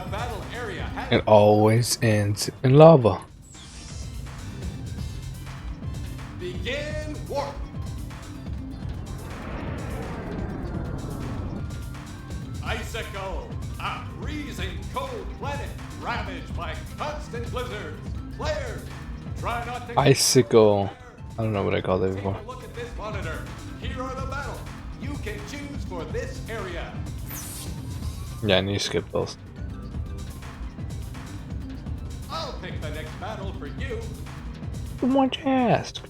The battle area has It always ends in lava. begin warp. Icicle, a freezing cold planet ravaged by constant blizzards. Players, try not to. Icicle. I don't know what I called it before. Take a look at this monitor. Here are the battles you can choose for this area. Yeah, I need to skip those. I'll pick the next battle for you. Why'd you ask?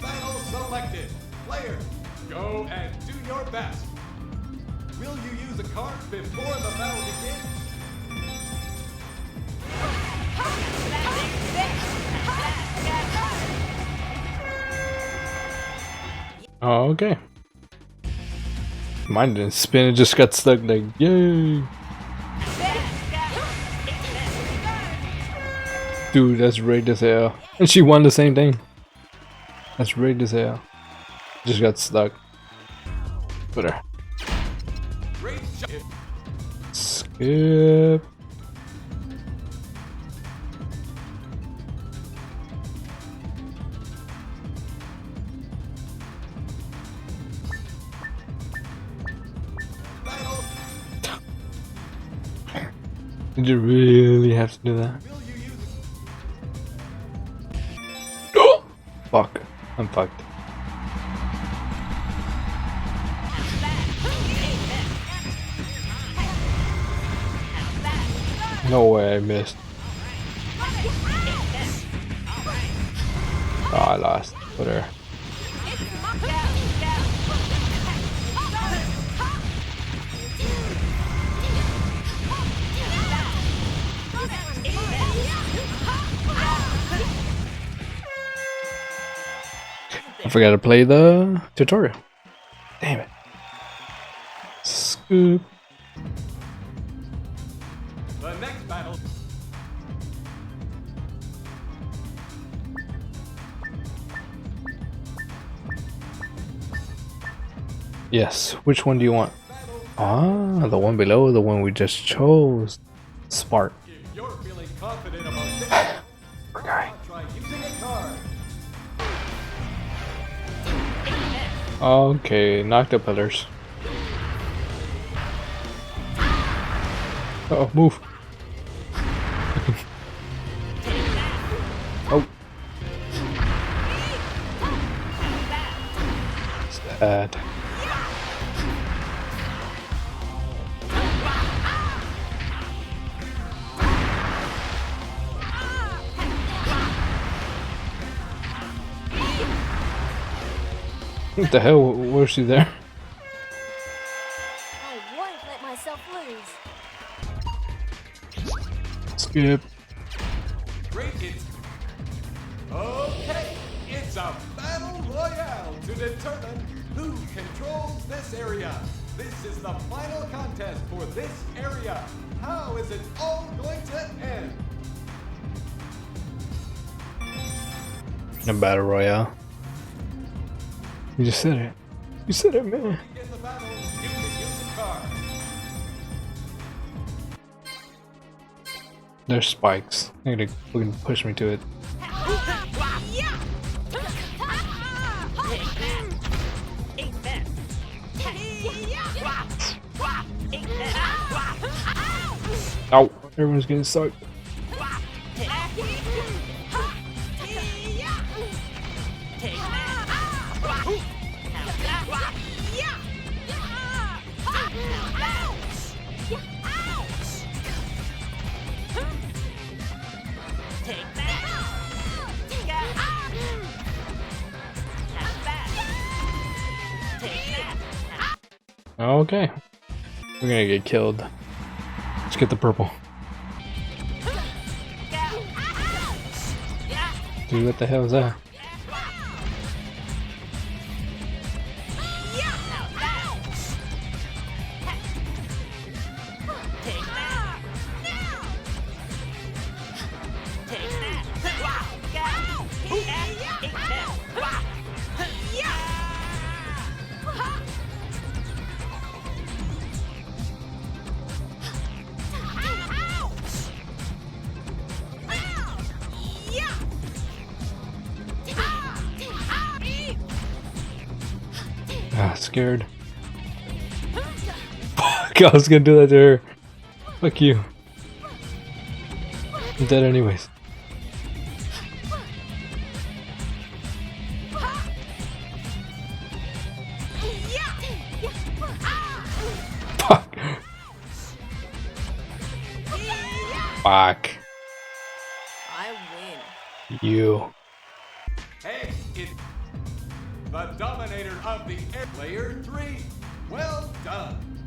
Battle selected. Players, go and do your best. Will you use a card before the battle begins? Oh, okay. Mine didn't spin, it just got stuck like, yay! Dude, that's rigged as hell. And she won the same thing. That's rigged as hell. Just got stuck. Put her. Great job. Skip. Battle. Did you really have to do that? Will you use Fuck. I'm fucked. No way I missed. Oh, I lost. Whatever. I forgot to play the tutorial. Damn it. Scoop. the next battle? Yes. Which one do you want? Ah, the one below, the one we just chose. Smart. If you're feeling confident about this, Poor guy. try using a card. Okay, knock the pillars. Uh oh, move. Oh. Sad. What the hell? Was she there? I won't let myself lose. Skip. Great hits. Okay, it's a battle royale to determine who controls this area. This is the final contest for this area. How is it all going to end? A battle royale. You just said it. You said it, man. In the battle, you can use a card. There's spikes. They're gonna fucking push me to it. Ow! Everyone's getting sucked. Okay. We're gonna get killed. Let's get the purple. Dude, what the hell is that? Ah, scared. Fuck, I was gonna do that to her. Fuck you. I'm dead anyways. Fuck. Fuck. I win. You. Hey, it's the dominator of the air. Player 3. Well done.